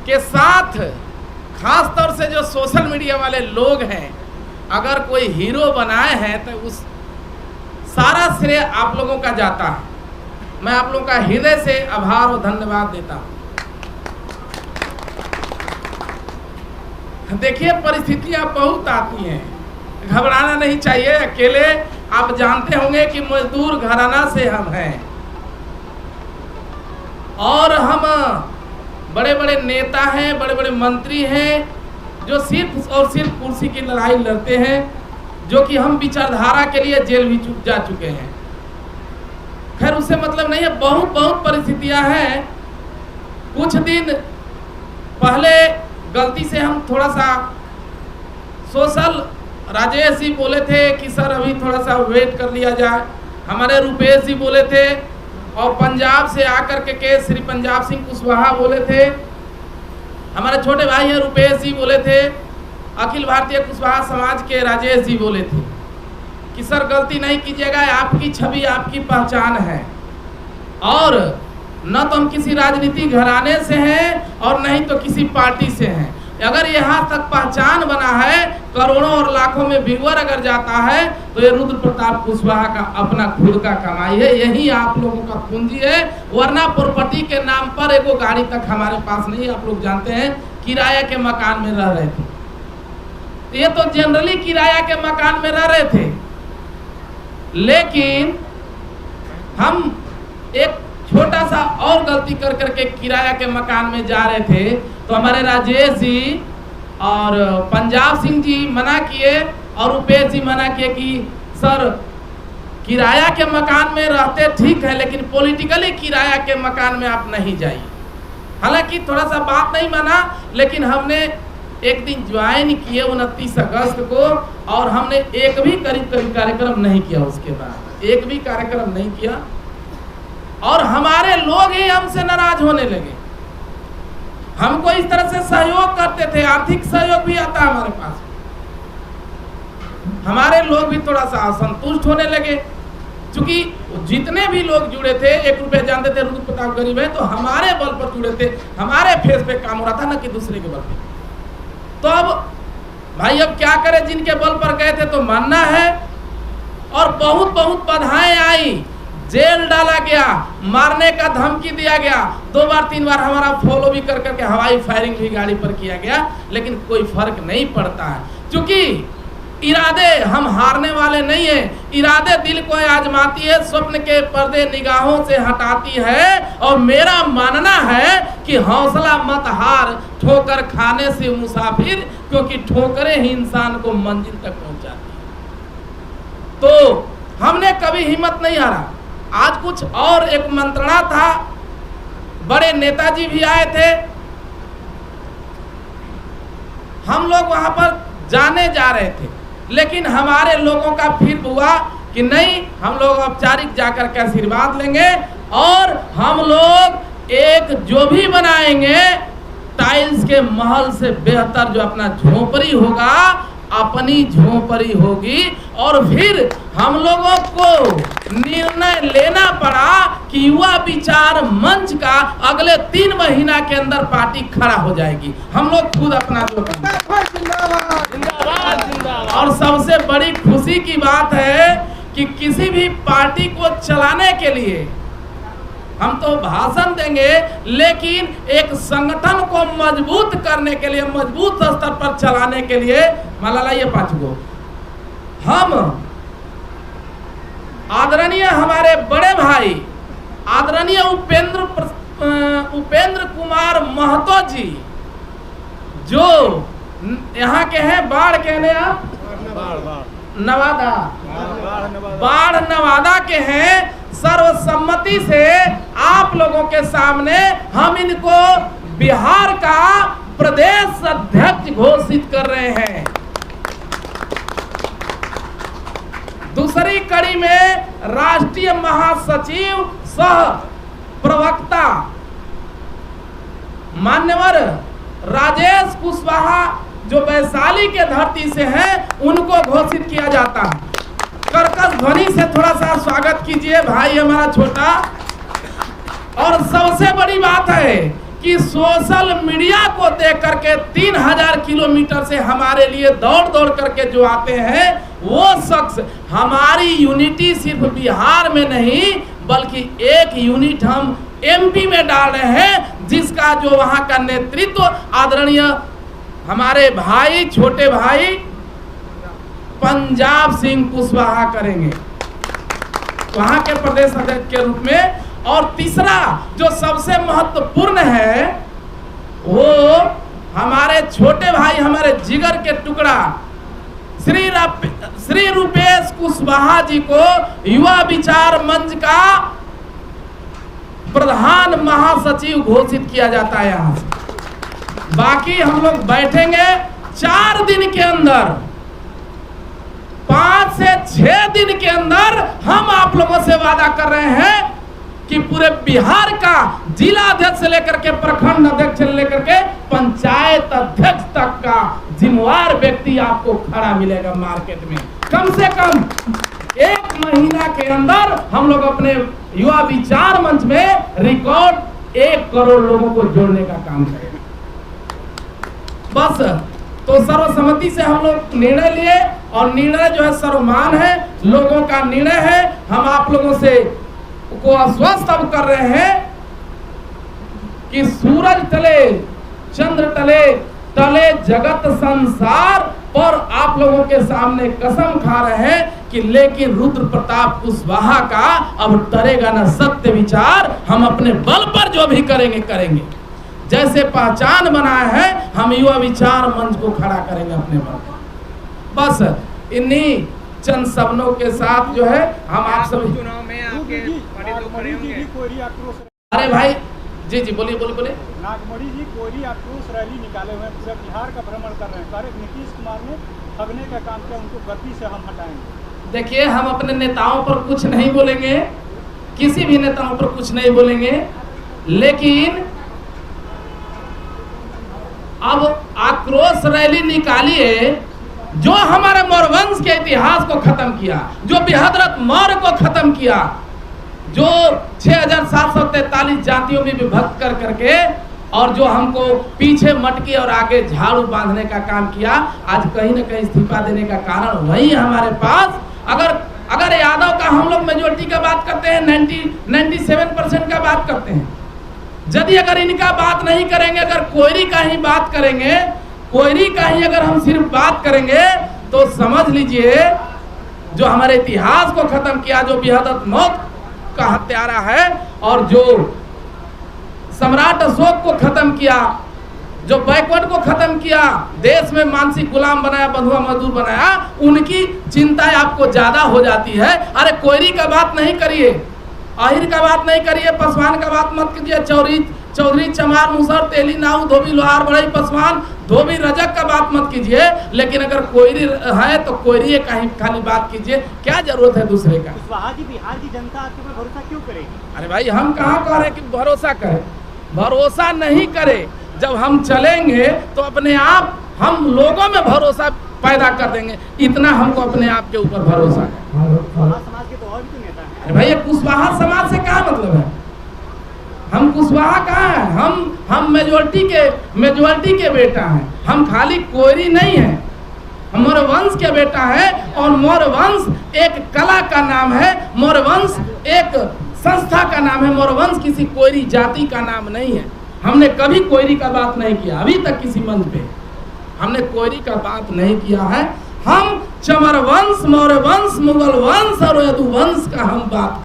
के साथ खास तौर से जो सोशल मीडिया वाले लोग हैं, अगर कोई हीरो बनाए हैं तो उस सारा श्रेय आप लोगों का जाता है। मैं आप लोगों का हृदय से आभार और धन्यवाद देता हूं। देखिए, परिस्थितियां बहुत आती हैं, घबराना नहीं चाहिए। अकेले आप जानते होंगे कि मजदूर घराना से हम हैं और हम बड़े बड़े नेता हैं, बड़े बड़े मंत्री हैं जो सिर्फ और सिर्फ कुर्सी की लड़ाई लड़ते हैं, जो कि हम विचारधारा के लिए जेल भी जा चुके हैं। खैर, उससे मतलब नहीं है, बहुत परिस्थितियां हैं। कुछ दिन पहले गलती से हम थोड़ा सा सोशल, राजेश जी बोले थे कि सर अभी थोड़ा सा वेट कर लिया जाए, हमारे रुपेश जी बोले थे, और पंजाब से आकर के श्री पंजाब सिंह कुशवाहा बोले थे, हमारे छोटे भाई हैं रुपेश जी बोले थे, अखिल भारतीय कुशवाहा समाज के राजेश जी बोले थे कि सर गलती नहीं कीजिएगा, आपकी छवि आपकी पहचान है, और न तो हम किसी राजनीतिक घराने से हैं और नहीं तो किसी पार्टी से हैं। अगर यहाँ तक पहचान बना है, करोड़ों और लाखों में व्यूअर अगर जाता है, तो ये रुद्र प्रताप कुशवाहा का अपना खुद का कमाई है, यही आप लोगों का पूंजी है। वरना प्रॉपर्टी के नाम पर एगो गाड़ी तक हमारे पास नहीं। आप लोग जानते हैं किराया के मकान में रह रहे थे, ये तो जनरली किराया के मकान में रह रहे थे, लेकिन हम एक छोटा सा और गलती कर करके किराया के मकान में जा रहे थे, तो हमारे राजेश जी और पंजाब सिंह जी मना किए और रुपेश जी मना किए कि सर किराया के मकान में रहते ठीक है, लेकिन पॉलिटिकली किराया के मकान में आप नहीं जाइए। हालांकि थोड़ा सा बात नहीं माना, लेकिन हमने एक दिन ज्वाइन किए 29 अगस्त को, और हमने एक भी करीब कार्यक्रम नहीं किया। उसके बाद एक भी कार्यक्रम नहीं किया और हमारे लोग ही हमसे नाराज होने लगे। हमको इस तरह से सहयोग करते थे, आर्थिक सहयोग भी आता हमारे पास, हमारे लोग भी थोड़ा सा असंतुष्ट होने लगे, क्योंकि जितने भी लोग जुड़े थे, 1 रुपया जानते थे रुद्र प्रताप गरीब है, तो हमारे बल पर जुड़े थे, हमारे फेस पे काम हो रहा था, ना कि दूसरे के बल पे। तो अब भाई अब क्या करें, जिनके बल पर गए थे तो मानना है। और बहुत बाधाएं आई, जेल डाला गया, मारने का धमकी दिया गया, 2 बार 3 बार हमारा फॉलो भी कर करके हवाई फायरिंग भी गाड़ी पर किया गया, लेकिन कोई फर्क नहीं पड़ता है, क्योंकि इरादे हम हारने वाले नहीं है। इरादे दिल को आजमाती है, स्वप्न के पर्दे निगाहों से हटाती है, और मेरा मानना है कि हौसला मत हार, ठोकर खाने से मुसाफिर, क्योंकि ठोकरें ही इंसान को मंजिल तक पहुंचाती है। तो हमने कभी हिम्मत नहीं हारा। आज कुछ और एक मंत्रणा था, बड़े नेताजी भी आए थे, हम लोग वहां पर जाने जा रहे थे, लेकिन हमारे लोगों का फिर हुआ कि नहीं, हम लोग औपचारिक जाकर के आशीर्वाद लेंगे, और हम लोग एक जो भी बनाएंगे टाइल्स के महल से बेहतर जो अपना झोपड़ी होगा, अपनी झोपड़ी होगी। और फिर हम लोगों को निर्णय लेना पड़ा कि युवा विचार मंच का अगले 3 महीना के अंदर पार्टी खड़ा हो जाएगी। हम लोग खुद अपना और सबसे बड़ी खुशी की बात है कि किसी भी पार्टी को चलाने के लिए हम तो भाषण देंगे, लेकिन एक संगठन को मजबूत करने के लिए, मजबूत स्तर पर चलाने के लिए, माला ये 5 गो, हम आदरणीय हमारे बड़े भाई आदरणीय उपेंद्र कुमार महतो जी, जो यहाँ के हैं, बाढ़ कहने आप बाढ़ नवादा के हैं, सर्वसम्मति से आप लोगों के सामने हम इनको बिहार का प्रदेश अध्यक्ष घोषित कर रहे हैं। दूसरी कड़ी में राष्ट्रीय महासचिव सह प्रवक्ता मान्यवर राजेश कुशवाहा, जो वैशाली के धरती से हैं, उनको घोषित किया जाता है। कर्कश ध्वनि से थोड़ा सा स्वागत कीजिए भाई हमारा छोटा। और सबसे बड़ी बात है कि सोशल मीडिया को देख करके 3000 किलोमीटर से हमारे लिए दौड़ दौड़ करके जो आते हैं, वो शख्स हमारी यूनिटी सिर्फ बिहार में नहीं बल्कि एक यूनिट हम एमपी में डाल रहे हैं, जिसका जो वहां का नेतृत्व आदरणीय हमारे भाई, छोटे भाई पंजाब सिंह कुशवाहा करेंगे, वहां के प्रदेश अध्यक्ष के रूप में। और तीसरा जो सबसे महत्वपूर्ण है, वो हमारे छोटे भाई, हमारे जिगर के टुकड़ा श्री रूपेश कुशवाहा जी को युवा विचार मंच का प्रधान महासचिव घोषित किया जाता है यहाँ से। बाकी हम लोग बैठेंगे 4 दिन के अंदर, 5 से 6 दिन के अंदर हम आप लोगों से वादा कर रहे हैं कि पूरे बिहार का जिला अध्यक्ष से लेकर के प्रखंड अध्यक्ष से लेकर के पंचायत अध्यक्ष तक का जिम्मेवार व्यक्ति आपको खड़ा मिलेगा मार्केट में। कम से कम 1 महीना के अंदर हम लोग अपने युवा विचार मंच में रिकॉर्ड 1 करोड़ लोगों को जोड़ने का काम करेंगे। बस तो सर्वसम्मति से हम लोग निर्णय लिए, और निर्णय जो है सर्वमान है, लोगों का निर्णय है। हम आप लोगों से को आश्वस्त अब कर रहे हैं कि सूरज तले चंद्र तले तले जगत संसार पर आप लोगों के सामने कसम खा रहे हैं कि लेकिन रुद्र प्रताप कुशवाहा का अब डरेगा न सत्य विचार। हम अपने बल पर जो भी करेंगे करेंगे, जैसे पहचान बनाए हैं हम युवा विचार मंच को खड़ा करेंगे अपने बल पर। बस इन्हीं चंद शब्दों के साथ जो है हम आप सभी चुनाव में आपके अरे भाई जी जी बोलिए बोलिए बोलिए। नागमणि जी कोयली आक्रोश रैली निकाले हुए हैं, पूरे बिहार का भ्रमण कर रहे हैं, कह रहे नीतीश कुमार ने ठगने का काम किया, उनको गद्दी से हम हटाएंगे। देखिए, हम अपने नेताओं पर कुछ नहीं बोलेंगे, किसी भी नेताओं पर कुछ नहीं बोलेंगे, लेकिन अब आक्रोश रैली निकालिए जो हमारे मौर्यवंश के इतिहास को खत्म किया, जो बृहद्रथ मौर्य को खत्म किया, जो 6743 जातियों में विभक्त कर करके और जो हमको पीछे मटकी और आगे झाड़ू बांधने का काम किया, आज कहीं न कहीं इस्तीफा देने का कारण वही हमारे पास। अगर यादव का हम लोग मेजोरिटी का बात करते हैं, 97% का बात करते हैं, यदि अगर इनका बात नहीं करेंगे, अगर कोयरी का ही बात करेंगे, कोयरी का ही अगर हम सिर्फ बात करेंगे, तो समझ लीजिए जो हमारे इतिहास को खत्म किया, जो बृहद्रथ मौर्य का हत्यारा है, और जो सम्राट अशोक को खत्म किया, जो बैकवर्ड को खत्म किया, देश में मानसिक गुलाम बनाया, बंधुआ मजदूर बनाया, उनकी चिंता आपको ज्यादा हो जाती है। अरे कोयरी का बात नहीं करिए, आहिर का बात नहीं करिए, पासवान का बात मत कीजिए, चौधरी चमार मुसर तेली नाऊ धोबी लोहार बढ़ई पासवान धोबी रजक का बात मत कीजिए, लेकिन अगर कोयरी है तो कोयरी का ही खाली बात कीजिए। क्या जरूरत है दूसरे का? कुशवाहा जी, बिहार की जनता आपके ऊपर भरोसा क्यों करेगी? अरे भाई, हम कहाँ कह रहे कि भरोसा करे, भरोसा नहीं करे। जब हम चलेंगे तो अपने आप हम लोगों में भरोसा पैदा कर देंगे, इतना हमको अपने आप के ऊपर भरोसा है। समाज के तो और भी नेता हैं। अरे भाई, ये कुशवाहा समाज से क्या मतलब है? हम कुशवाहा कहाँ है? हम मेजोरिटी के बेटा हैं। हम खाली कोयरी नहीं है, हम मौर्यवंश के बेटा है, और मौर्यवंश एक कला का नाम है, मौर्यवंश एक संस्था का नाम है, मौर्यवंश किसी कोयरी जाति का नाम नहीं है। हमने कभी कोयरी का बात नहीं किया, अभी तक किसी मंच पे हमने कोयरी का बात नहीं किया है। हम चमर वंश, मौर्य वंश, मुगल वंश और यदुवंश का हम बात